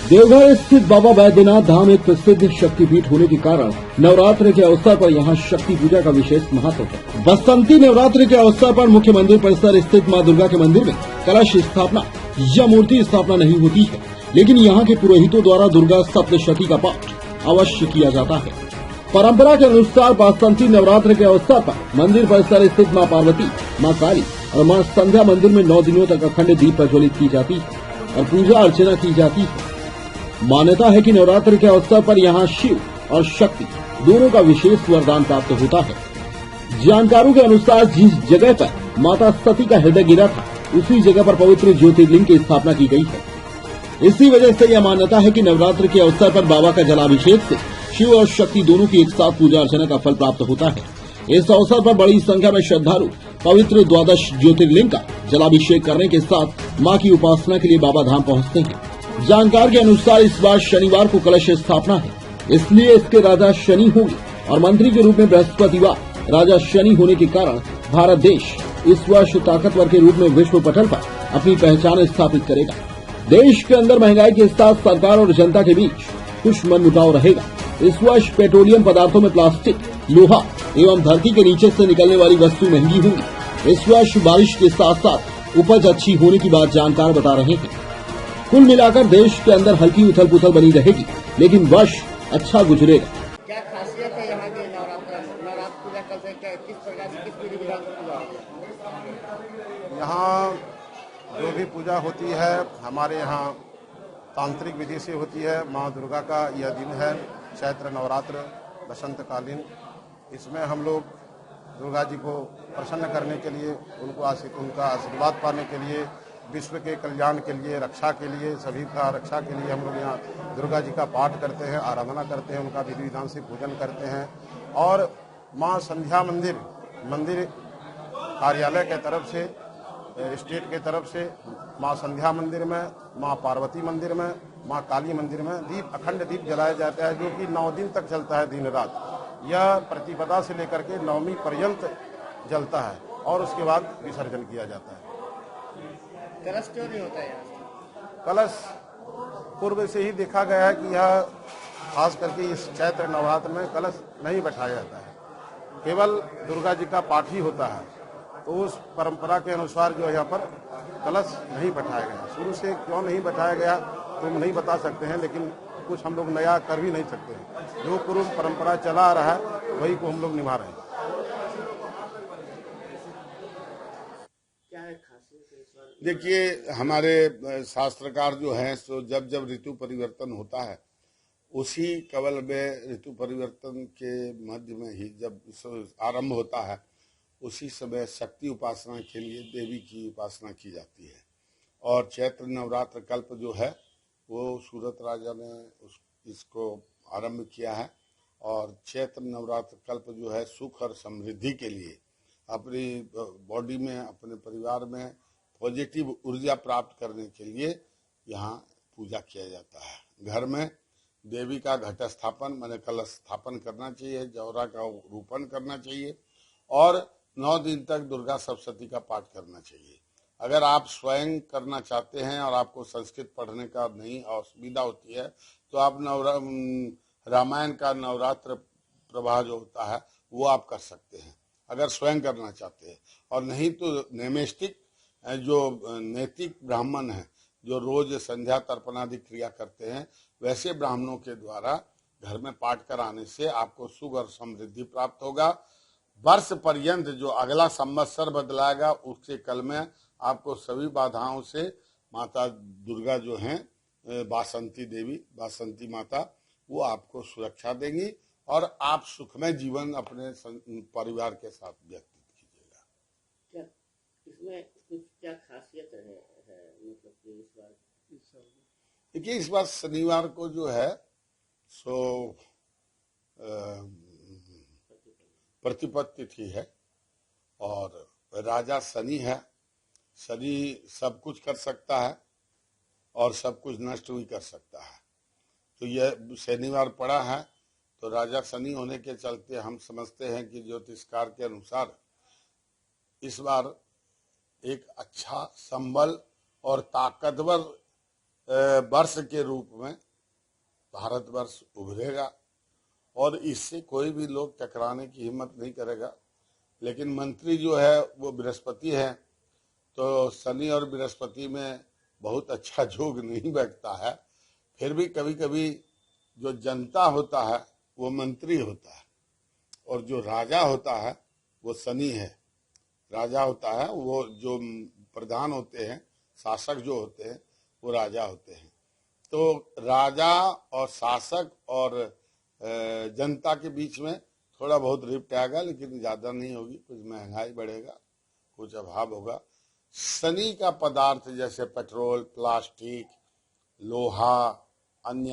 देवघर स्थित बाबा बैद्यनाथ धाम एक प्रसिद्ध शक्तिपीठ होने के कारण नवरात्र के अवसर पर यहां शक्ति पूजा का विशेष महत्व है। बसंती नवरात्र के अवसर पर मुख्य मंदिर परिसर स्थित मां दुर्गा के मंदिर में कलश स्थापना या मूर्ति स्थापना नहीं होती है, लेकिन यहां के पुरोहितों द्वारा दुर्गा सप्तशती का पाठ अवश्य किया जाता है। परंपरा के अनुसार बसंती नवरात्र के अवसर पर मंदिर परिसर स्थित मां पार्वती, मां काली और मां संध्या मंदिर में 9 दिनों तक अखंड दीप प्रज्वलित की जाती है और पूजा अर्चना की जाती है। मान्यता है कि नवरात्र के अवसर पर यहां शिव और शक्ति दोनों का विशेष वरदान प्राप्त होता है। जानकारों के अनुसार जिस जगह पर माता सती का हृदय गिरा था, उसी जगह पर पवित्र ज्योतिर्लिंग की स्थापना की गई है। इसी वजह से यह मान्यता है कि नवरात्र के अवसर पर बाबा का जलाभिषेक से शिव और शक्ति दोनों की एक साथ पूजा अर्चना का फल प्राप्त होता है। इस अवसर पर बड़ी संख्या में श्रद्धालु पवित्र द्वादश ज्योतिर्लिंग का जलाभिषेक करने के साथ मां की उपासना के लिए बाबा धाम पहुंचते हैं। जानकार के अनुसार इस बार शनिवार को कलश स्थापना है, इसलिए इसके राजा शनि होंगे और मंत्री के रूप में बृहस्पतिवार राजा शनि होने के कारण भारत देश इस वर्ष ताकतवर के रूप में विश्व पटल पर अपनी पहचान स्थापित करेगा। देश के अंदर महंगाई के साथ सरकार और जनता के बीच कुछ मनमुटाव रहेगा। इस वर्ष पेट्रोलियम पदार्थों में प्लास्टिक, लोहा एवं धरती के नीचे से निकलने वाली वस्तु महंगी होंगी। इस वर्ष बारिश के साथ साथ उपज अच्छी होने की बात जानकार बता रहे हैं। कुल मिलाकर देश के अंदर हल्की उथल पुथल बनी रहेगी, लेकिन वर्ष अच्छा गुजरेगा। क्या खासियत है यहाँ की नवरात्र पूजा करते हैं? किस प्रकार से, किस विधि विधान से पूजा होती है? यहाँ जो भी पूजा होती है हमारे यहाँ तांत्रिक विधि से होती है। माँ दुर्गा का यह दिन है चैत्र नवरात्र बसंतकालीन। इसमें हम लोग दुर्गा जी को प्रसन्न करने के लिए, उनका आशीर्वाद पाने के लिए, विश्व के कल्याण के लिए, रक्षा के लिए, सभी का रक्षा के लिए हम लोग यहाँ दुर्गा जी का पाठ करते हैं, आराधना करते हैं, उनका विधि विधान से पूजन करते हैं। और माँ संध्या मंदिर कार्यालय के तरफ से, स्टेट के तरफ से माँ संध्या मंदिर में, माँ पार्वती मंदिर में, माँ काली मंदिर में अखंड दीप जलाया जाता है, जो कि 9 दिन तक चलता है, दिन रात। यह प्रतिपदा से लेकर के 9वीं पर्यंत जलता है और उसके बाद विसर्जन किया जाता है। कलश क्यों नहीं होता है यहाँ? कलश पूर्व से ही देखा गया है कि यह खास करके इस चैत्र नवरात्र में कलश नहीं बैठाया जाता है, केवल दुर्गा जी का पाठ ही होता है। तो उस परंपरा के अनुसार जो यहाँ पर कलश नहीं बैठाया गया। शुरू से क्यों नहीं बैठाया गया तो हम नहीं बता सकते हैं, लेकिन कुछ हम लोग नया कर भी नहीं सकते हैं। जो पूर्व परंपरा चला आ रहा है वही को हम लोग निभा रहे हैं। क्या है खासियत है इस बार? देखिए, हमारे शास्त्रकार जो हैं सो जब जब ऋतु परिवर्तन होता है, उसी कवल में ऋतु परिवर्तन के मध्य में ही जब आरंभ होता है, उसी समय शक्ति उपासना के लिए देवी की उपासना की जाती है। और चैत्र नवरात्र कल्प जो है वो सूरत राजा ने इसको आरंभ किया है। और चैत्र नवरात्र कल्प जो है सुख और समृद्धि के लिए, अपनी बॉडी में, अपने परिवार में पॉजिटिव ऊर्जा प्राप्त करने के लिए यहाँ पूजा किया जाता है। घर में देवी का घट स्थापन माने कलश स्थापन करना चाहिए, जौरा का रूपन करना चाहिए और 9 दिन तक दुर्गा सप्तशती का पाठ करना चाहिए। अगर आप स्वयं करना चाहते हैं और आपको संस्कृत पढ़ने का नहीं असुविधा होती है, तो आप रामायण का नवरात्र प्रवाह जो होता है वो आप कर सकते हैं, अगर स्वयं करना चाहते हैं। और नहीं तो नैमिष्टिक जो नैतिक ब्राह्मण हैं, जो रोज संध्या तर्पणादि क्रिया करते हैं, वैसे ब्राह्मणों के द्वारा घर में पाठ कराने से आपको सुख और समृद्धि प्राप्त होगा। वर्ष पर्यंत जो अगला संवत्सर बदलाएगा, उसके कल में आपको सभी बाधाओं से माता दुर्गा जो हैं, बासंती देवी, बासंती माता, वो आपको सुरक्षा देंगी और आप सुखमय जीवन अपने परिवार के साथ व्यतीत कीजिएगा। क्या इसमें कुछ क्या खासियत है मतलब कि इस बार? देखिए, इस बार शनिवार को जो है सो प्रतिपत्ति तिथि है और राजा शनि है। शनि सब कुछ कर सकता है और सब कुछ नष्ट भी कर सकता है। तो यह शनिवार पड़ा है, तो राजा शनि होने के चलते हम समझते हैं कि ज्योतिषकार के अनुसार इस बार एक अच्छा संबल और ताकतवर वर्ष के रूप में भारतवर्ष उभरेगा और इससे कोई भी लोग टकराने की हिम्मत नहीं करेगा। लेकिन मंत्री जो है वो बृहस्पति है, तो शनि और बृहस्पति में बहुत अच्छा जोग नहीं बैठता है। फिर भी कभी कभी जो जनता होता है वो मंत्री होता है और जो राजा होता है वो शनि है। राजा होता है वो जो प्रधान होते हैं, शासक जो होते हैं वो राजा होते हैं। तो राजा और शासक और जनता के बीच में थोड़ा बहुत रिफ्ट आएगा, लेकिन ज्यादा नहीं होगी। कुछ महंगाई बढ़ेगा, कुछ अभाव होगा। शनि का पदार्थ जैसे पेट्रोल, प्लास्टिक, लोहा, अन्य